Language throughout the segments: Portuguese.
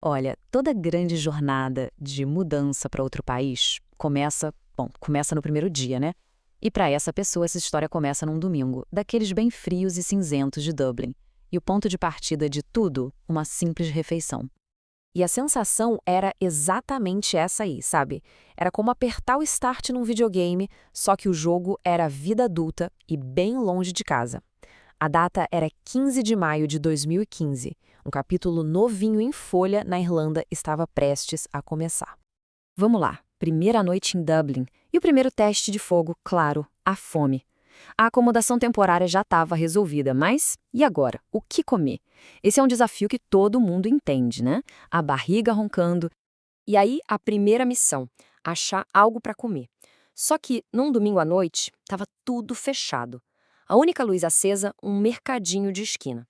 Olha, toda grande jornada de mudança para outro país começa no primeiro dia, né? E para essa pessoa, essa história começa num domingo, daqueles bem frios e cinzentos de Dublin. E o ponto de partida de tudo, uma simples refeição. E a sensação era exatamente essa aí, sabe? Era como apertar o start num videogame, só que o jogo era vida adulta e bem longe de casa. A data era 15 de maio de 2015. Um capítulo novinho em folha na Irlanda estava prestes a começar. Vamos lá, primeira noite em Dublin. E o primeiro teste de fogo, claro, a fome. A acomodação temporária já estava resolvida, mas e agora? O que comer? Esse é um desafio que todo mundo entende, né? A barriga roncando. E aí, a primeira missão, achar algo para comer. Só que, num domingo à noite, estava tudo fechado. A única luz acesa, um mercadinho de esquina.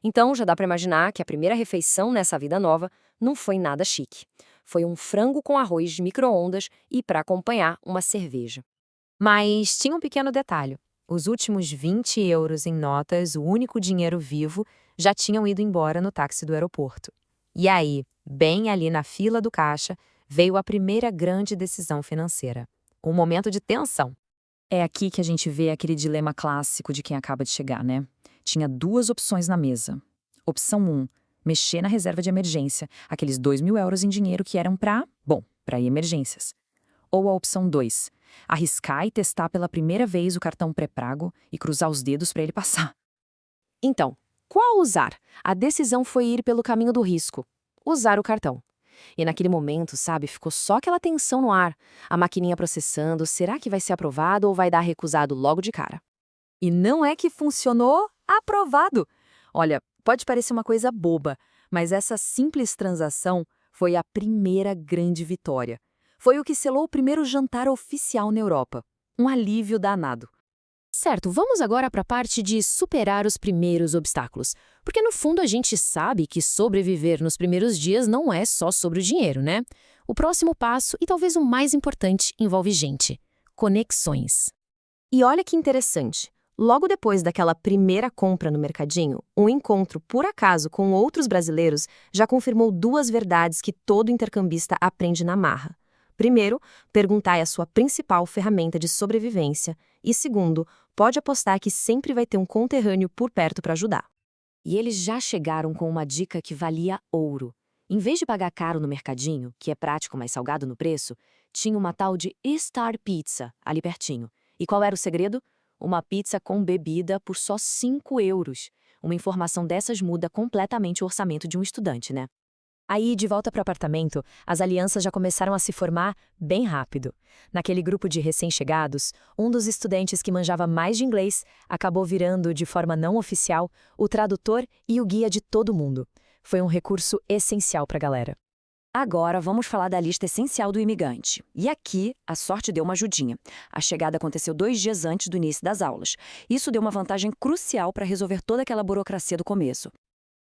Então, já dá para imaginar que a primeira refeição nessa vida nova não foi nada chique. Foi um frango com arroz de micro-ondas e, para acompanhar, uma cerveja. Mas tinha um pequeno detalhe. Os últimos 20 euros em notas, o único dinheiro vivo, já tinham ido embora no táxi do aeroporto. E aí, bem ali na fila do caixa, veio a primeira grande decisão financeira. Um momento de tensão. É aqui que a gente vê aquele dilema clássico de quem acaba de chegar, né? Tinha duas opções na mesa. Opção um, mexer na reserva de emergência, aqueles 2.000 euros em dinheiro que eram para emergências. Ou a opção 2, arriscar e testar pela primeira vez o cartão pré-pago e cruzar os dedos para ele passar. Então, qual usar? A decisão foi ir pelo caminho do risco. Usar o cartão. E naquele momento, sabe, ficou só aquela tensão no ar. A maquininha processando, será que vai ser aprovado ou vai dar recusado logo de cara? E não é que funcionou? Aprovado! Olha, pode parecer uma coisa boba, mas essa simples transação foi a primeira grande vitória. Foi o que selou o primeiro jantar oficial na Europa. Um alívio danado. Certo, vamos agora para a parte de superar os primeiros obstáculos. Porque no fundo a gente sabe que sobreviver nos primeiros dias não é só sobre o dinheiro, né? O próximo passo, e talvez o mais importante, envolve gente. Conexões. E olha que interessante. Logo depois daquela primeira compra no mercadinho, um encontro por acaso com outros brasileiros já confirmou duas verdades que todo intercambista aprende na marra. Primeiro, perguntar é a sua principal ferramenta de sobrevivência. E segundo, pode apostar que sempre vai ter um conterrâneo por perto para ajudar. E eles já chegaram com uma dica que valia ouro. Em vez de pagar caro no mercadinho, que é prático, mas salgado no preço, tinha uma tal de Star Pizza ali pertinho. E qual era o segredo? Uma pizza com bebida por só 5 euros. Uma informação dessas muda completamente o orçamento de um estudante, né? Aí, de volta para o apartamento, as alianças já começaram a se formar bem rápido. Naquele grupo de recém-chegados, um dos estudantes que manjava mais de inglês acabou virando, de forma não oficial, o tradutor e o guia de todo mundo. Foi um recurso essencial para a galera. Agora vamos falar da lista essencial do imigrante. E aqui, a sorte deu uma ajudinha. A chegada aconteceu 2 dias antes do início das aulas. Isso deu uma vantagem crucial para resolver toda aquela burocracia do começo.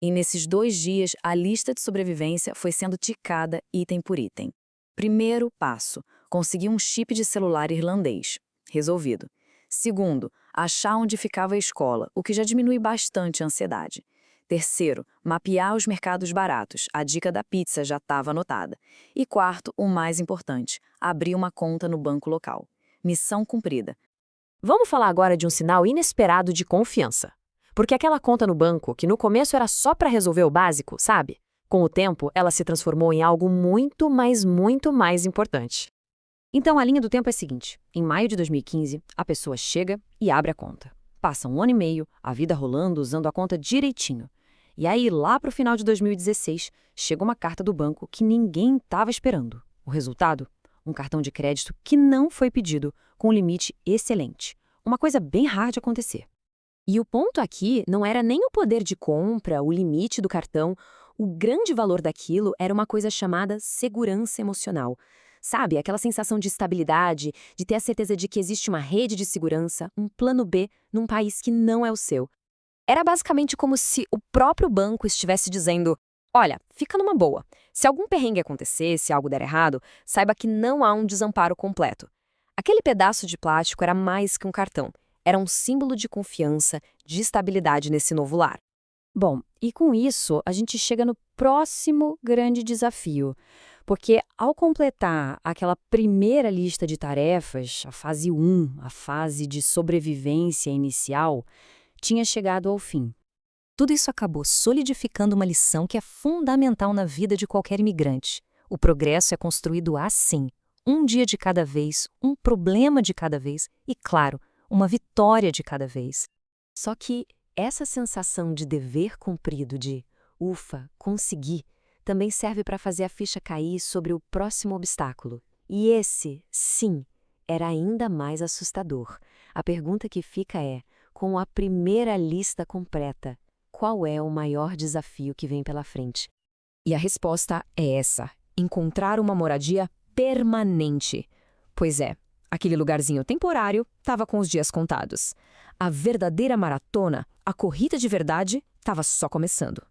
E nesses 2 dias, a lista de sobrevivência foi sendo ticada item por item. Primeiro passo, conseguir um chip de celular irlandês. Resolvido. Segundo, achar onde ficava a escola, o que já diminui bastante a ansiedade. Terceiro, mapear os mercados baratos. A dica da pizza já estava anotada. E quarto, o mais importante, abrir uma conta no banco local. Missão cumprida. Vamos falar agora de um sinal inesperado de confiança. Porque aquela conta no banco, que no começo era só para resolver o básico, sabe? Com o tempo, ela se transformou em algo muito, mas muito mais importante. Então, a linha do tempo é a seguinte. Em maio de 2015, a pessoa chega e abre a conta. Passa 1 ano e meio, a vida rolando usando a conta direitinho. E aí, lá para o final de 2016, chega uma carta do banco que ninguém estava esperando. O resultado? Um cartão de crédito que não foi pedido, com um limite excelente. Uma coisa bem rara de acontecer. E o ponto aqui não era nem o poder de compra, o limite do cartão. O grande valor daquilo era uma coisa chamada segurança emocional. Sabe, aquela sensação de estabilidade, de ter a certeza de que existe uma rede de segurança, um plano B, num país que não é o seu. Era basicamente como se o próprio banco estivesse dizendo: olha, fica numa boa. Se algum perrengue acontecer, se algo der errado, saiba que não há um desamparo completo. Aquele pedaço de plástico era mais que um cartão. Era um símbolo de confiança, de estabilidade nesse novo lar. Bom, E com isso, a gente chega no próximo grande desafio. Porque ao completar aquela primeira lista de tarefas, a fase 1, a fase de sobrevivência inicial, tinha chegado ao fim. Tudo isso acabou solidificando uma lição que é fundamental na vida de qualquer imigrante. O progresso é construído assim, um dia de cada vez, um problema de cada vez e, claro, uma vitória de cada vez. Só que essa sensação de dever cumprido, de ufa, consegui, também serve para fazer a ficha cair sobre o próximo obstáculo. E esse, sim, era ainda mais assustador. A pergunta que fica é, com a primeira lista completa, qual é o maior desafio que vem pela frente? E a resposta é essa: encontrar uma moradia permanente. Pois é, aquele lugarzinho temporário estava com os dias contados. A verdadeira maratona, a corrida de verdade, estava só começando.